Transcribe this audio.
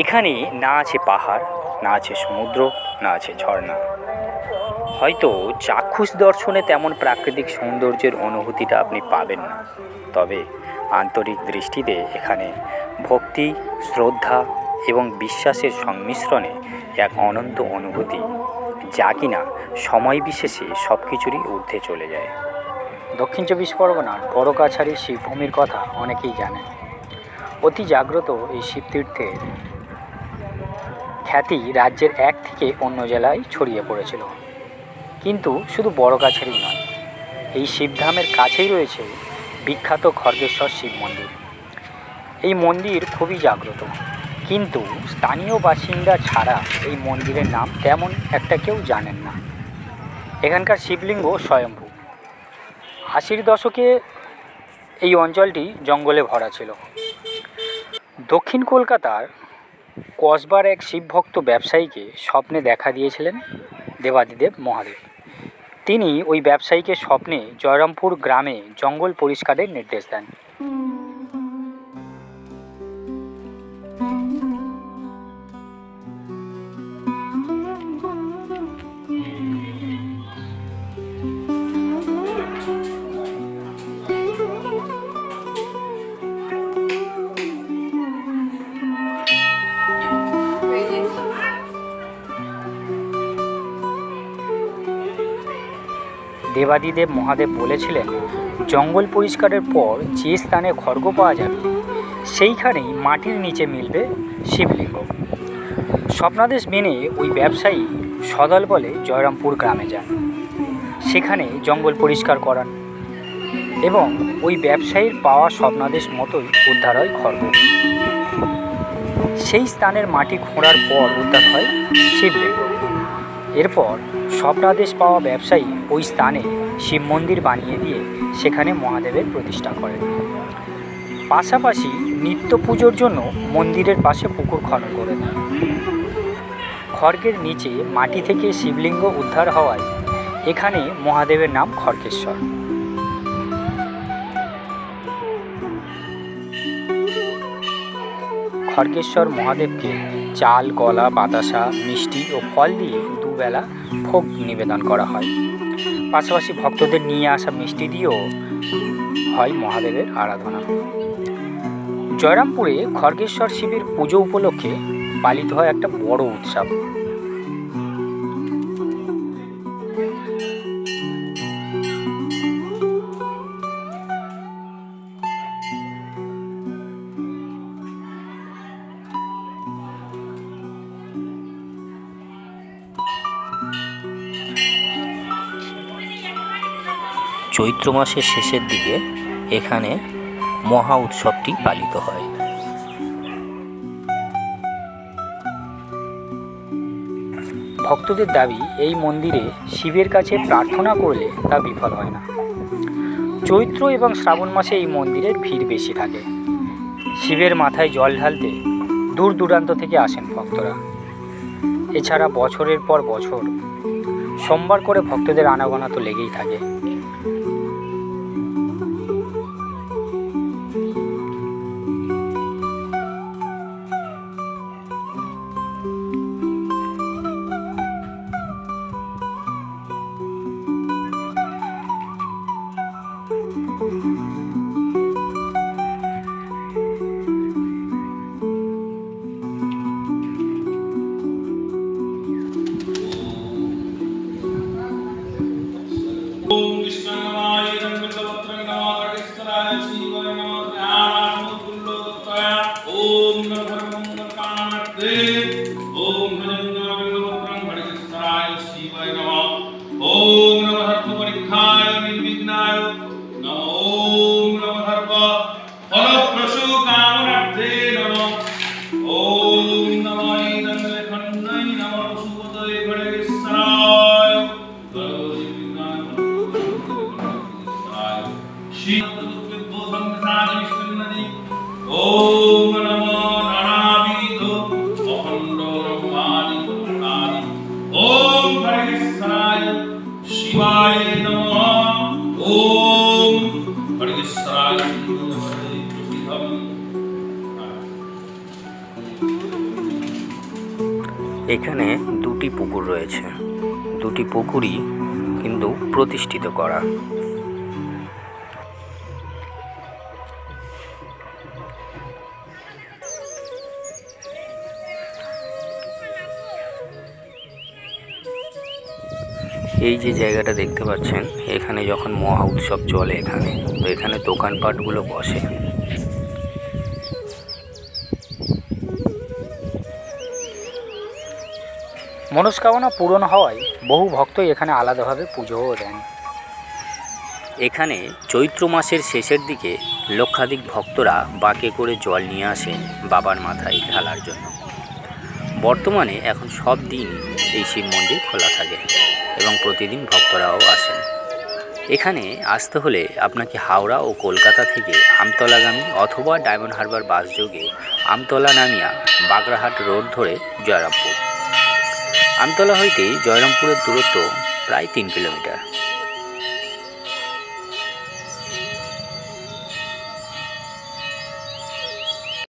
এখানে না আছে পাহাড়, না আছে সমুদ্র, না আছে ঝর্ণা। হয়তো চাক্ষুষ দর্শনে তেমন প্রাকৃতিক সৌন্দর্যের অনুভূতিটা আপনি পাবেন না, তবে আন্তরিক দৃষ্টিতে এখানে ভক্তি, শ্রদ্ধা এবং বিশ্বাসের সংমিশ্রণে এক অনন্ত অনুভূতি, যা কিনা সময় বিশেষে সব কিছুরই ঊর্ধ্বে চলে যায়। দক্ষিণ চব্বিশ পরগনার বড়গাছাড়ির শিবভূমির কথা অনেকেই জানেন। অতি জাগ্রত এই শিবতীর্থের খ্যাতি রাজ্যের এক থেকে অন্য জেলায় ছড়িয়ে পড়েছিল। কিন্তু শুধু বড়গাছাড়ি নয়, এই শিবধামের কাছেই রয়েছে বিখ্যাত খড়গেশ্বর শিব মন্দির। এই মন্দির খুবই জাগ্রত, কিন্তু স্থানীয় বাসিন্দা ছাড়া এই মন্দিরের নাম তেমন একটা কেউ জানেন না। এখানকার শিবলিঙ্গ স্বয়ম্ভু। 80-র দশকে এই অঞ্চলটি জঙ্গলে ভরা ছিল। দক্ষিণ কলকাতার কসবার এক শিবভক্ত ব্যবসায়ীকে স্বপ্নে দেখা দিয়েছিলেন দেবাদিদেব মহাদেব। তিনি ওই ব্যবসায়ীকে স্বপ্নে জয়রামপুর গ্রামে জঙ্গল পরিষ্কারের নির্দেশ দেন। দেবাদিদেব মহাদেব বলেছিলেন, জঙ্গল পরিষ্কারের পর যে স্থানে খড়গ পাওয়া যাবে সেইখানেই মাটির নিচে মিলবে শিবলিঙ্গ। স্বপ্নাদেশ মেনে ওই ব্যবসায়ী সদল বলে জয়রামপুর গ্রামে যান, সেখানে জঙ্গল পরিষ্কার করান এবং ওই ব্যবসায়ীর পাওয়া স্বপ্নাদেশ মতোই উদ্ধার হয় খড়গ। সেই স্থানের মাটি খোঁড়ার পর উদ্ধার হয় শিবলিঙ্গ। এরপর স্বপ্নাদেশ পাওয়া ব্যবসায়ী ওই স্থানে শিব মন্দির বানিয়ে দিয়ে সেখানে মহাদেবের প্রতিষ্ঠা করেন। পাশাপাশি নিত্য পুজোর জন্য মন্দিরের পাশে পুকুর খনন করে দেন। খড়গের নিচে মাটি থেকে শিবলিঙ্গ উদ্ধার হওয়ায় এখানে মহাদেবের নাম খড়গেশ্বর। খড়গেশ্বর মহাদেবকে চাল, কলা, বাতাসা, মিষ্টি ও ফল দিয়ে দুবেলা ভোগ নিবেদন করা হয়। পাশাপাশি ভক্তদের নিয়ে আসা মিষ্টি দিয়েও হয় মহাদেবের আরাধনা। জয়রামপুরে খড়গেশ্বর শিবের পুজো উপলক্ষে পালিত হয় একটা বড় উৎসব। চৈত্র মাসের শেষের দিকে এখানে মহা উৎসবটি পালিত হয়। ভক্তদের দাবি, এই মন্দিরে শিবের কাছে প্রার্থনা করলে তা বিফল হয় না। চৈত্র এবং শ্রাবণ মাসে এই মন্দিরের ভিড় বেশি থাকে। শিবের মাথায় জল ঢালতে দূর দূরান্ত থেকে আসেন ভক্তরা। এছাড়া বছরের পর বছর সোমবার করে ভক্তদের আনাগোনা তো লেগেই থাকে। ओम नमो नानाविध अखंड এখানে দুটি পুকুর রয়েছে, দুটি পুকুরই কিন্তু প্রতিষ্ঠিত করা। এই যে জায়গাটা দেখতে পাচ্ছেন, এখানে যখন মহা উৎসব চলে এখানে, তো এখানে দোকানপাটগুলো বসে। মনস্কামনা পূরণ হওয়ায় বহু ভক্তই এখানে আলাদাভাবে পুজোও দেন। এখানে চৈত্র মাসের শেষের দিকে লক্ষাধিক ভক্তরা বাঁকে করে জল নিয়ে আসে বাবার মাথায় ঢালার জন্য। বর্তমানে এখন সব দিন এই শিব মন্দির খোলা থাকে এবং প্রতিদিন ভক্তরাও আসেন। এখানে আসতে হলে আপনাকে হাওড়া ও কলকাতা থেকে আমতলাগামী অথবা ডায়মন্ড হারবার বাস যোগে আমতলা নামিয়া বাগড়াহাট রোড ধরে জয়রামপুর। আমতলা হইতে জয়রামপুরের দূরত্ব প্রায় 3 কিলোমিটার।